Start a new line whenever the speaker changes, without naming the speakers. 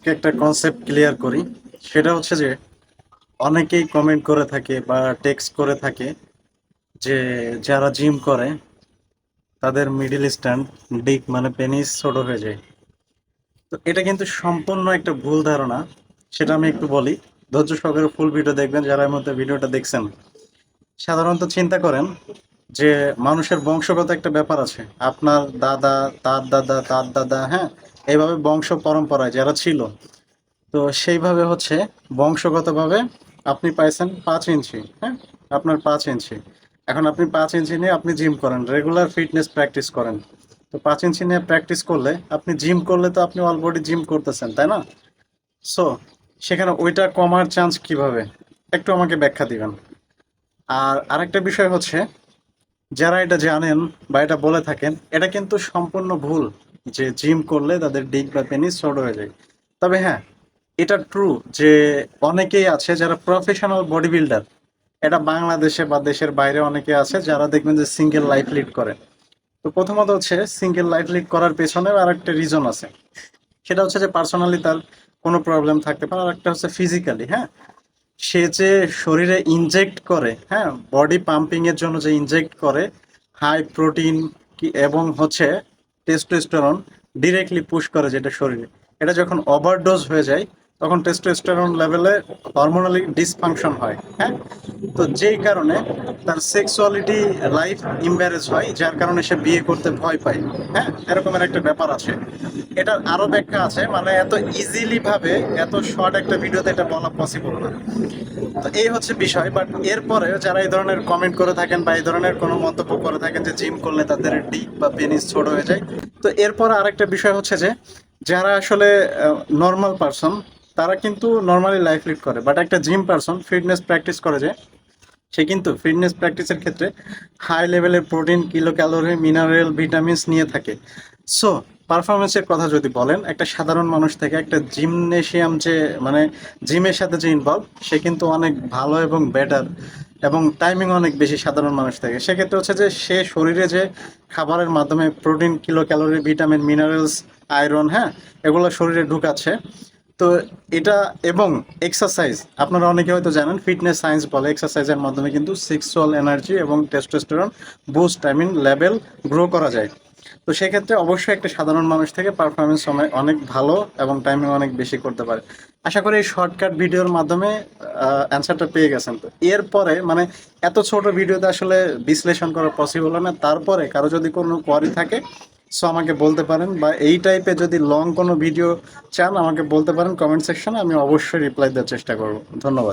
আজকে একটা concept clear করি। সেটা হচ্ছে যে অনেকেই কমেন্ট করে থাকে বা টেক্সট করে থাকে যে যারা জিম করে তাদের মিডিল স্ট্যান্ড ডিক মানে পেনিস ছোট হয়ে যায়। তো এটা কিন্তু সম্পূর্ণ একটা ভুল ধারণা। সেটা আমি একটু বলি, ধৈর্য সহকারে ফুল ভিডিও দেখবেন যারা এর মধ্যে ভিডিওটা দেখছেন। সাধারণত চিন্তা করেন যে মানুষের বংশগত একটা ব্যাপার আছে। আপনার দাদা, তার দাদা, তার দাদা, হ্যাঁ, এইভাবে বংশ পরম্পরায় যারা ছিল, তো সেইভাবে হচ্ছে বংশগতভাবে আপনি পাইছেন 5 ইঞ্চি, হ্যাঁ, আপনার 5 ইঞ্চি। এখন আপনি 5 ইঞ্চি নিয়ে আপনি জিম করেন, রেগুলার ফিটনেস প্র্যাকটিস করেন। তো 5 ইঞ্চি নিয়ে প্র্যাকটিস করলে আপনি জিম করলে তো আপনি অলরেডি জিম করতেছেন, তাই না? সো সেখানে ওইটা কমার চান্স কিভাবে, একটু আমাকে ব্যাখ্যা দিবেন। আর আরেকটা বিষয় হচ্ছে, যারা এটা জানেন বা এটা বলে থাকেন, এটা কিন্তু সম্পূর্ণ ভুল যে জিম করলে তাদের ডিক বা পেনিস ছোট হয়ে যায়। তবে হ্যাঁ, এটা ট্রু যে অনেকেই আছে যারা প্রফেশনাল বডি বিল্ডার। এটা বাংলাদেশে বা দেশের বাইরে অনেকে আছে যারা দেখবেন যে সিঙ্গেল লাইফ লিড করে। তো প্রথমত হচ্ছে সিঙ্গেল লাইফ লিড করার পেছনে আর একটা রিজন আছে। সেটা হচ্ছে যে পার্সোনালি তার কোনো প্রবলেম থাকতে পারে, আর একটা হচ্ছে ফিজিক্যালি, হ্যাঁ, সে যে শরীরে ইনজেক্ট করে, হ্যাঁ, বডি পাম্পিং এর জন্য যে ইনজেক্ট করে হাই প্রোটিন এবং হচ্ছে টেস্টোস্টেরন ডিরেক্টলি পুশ করে যেটা শরীরে, এটা যখন ওভারডোজ হয়ে যায় তখন টেস্টোস্টেরন লেভেলে হরমোনালি ডিসফাংশন হয়, হ্যাঁ। তো যেই কারণে তার সেক্সুয়ালিটি লাইফ ইমব্যারেজ হয়, যার কারণে সে বিয়ে করতে ভয় পায়, হ্যাঁ, এরকমের একটা ব্যাপার আছে। এটার আরো ব্যাখ্যা আছে, মানে এত ইজিলি ভাবে এত শর্ট একটা ভিডিওতে এটা বলা পসিবল না। তো এই হচ্ছে বিষয়। বাট এরপরে যারা এই ধরনের কমেন্ট করে থাকেন বা এই ধরনের কোনো মন্তব্য করে থাকেন যে জিম করলে তাদের ডিক বা পেনিস ছোট হয়ে যায়, তো এরপরে আরেকটা বিষয় হচ্ছে যে যারা আসলে নর্মাল পারসন, তারা কিন্তু নর্মালি লাইফ লিড করে, বাট একটা জিম পারসন ফিটনেস প্র্যাকটিস করে যে সে কিন্তু ফিটনেস প্র্যাকটিসের ক্ষেত্রে হাই লেভেলের protein, kilo calorie, mineral, vitamins নিয়ে থাকে। সো পারফরমেন্সের কথা যদি বলেন, একটা সাধারণ মানুষ থেকে একটা জিমনেশিয়াম যে মানে জিমের সাথে যে ইনভলভ, সে কিন্তু অনেক ভালো এবং বেটার এবং টাইমিং অনেক বেশি সাধারণ মানুষ থেকে। সেক্ষেত্রে হচ্ছে যে সে শরীরে যে খাবারের মাধ্যমে protein, kilo calorie, vitamin, minerals, iron, হ্যাঁ, এগুলো শরীরে ঢুকাচ্ছে। তো এটা এবং এক্সারসাইজ, আপনারা অনেকে হয়তো জানেন ফিটনেস সায়েন্স বলে এক্সারসাইজের মাধ্যমে কিন্তু সেক্সুয়াল এনার্জি এবং testosterone boost, I mean level grow করা যায়। তো সেক্ষেত্রে অবশ্যই একটা সাধারণ মানুষ থেকে পারফরমেন্স সময় অনেক ভালো এবং টাইমিং অনেক বেশি করতে পারে। আশা করি এই শর্টকাট ভিডিওর মাধ্যমে অ্যান্সারটা পেয়ে গেছেন। তো এরপরে মানে এত ছোট ভিডিওতে আসলে বিশ্লেষণ করা পসিবল হয় না। তারপরে কারো যদি কোনো কোয়ারি থাকে, সো আমাকে বলতে পারেন, বা এই টাইপের যদি লং কোনো ভিডিও চান আমাকে বলতে পারেন কমেন্ট সেকশনে, আমি অবশ্যই রিপ্লাই দেওয়ার চেষ্টা করব। ধন্যবাদ।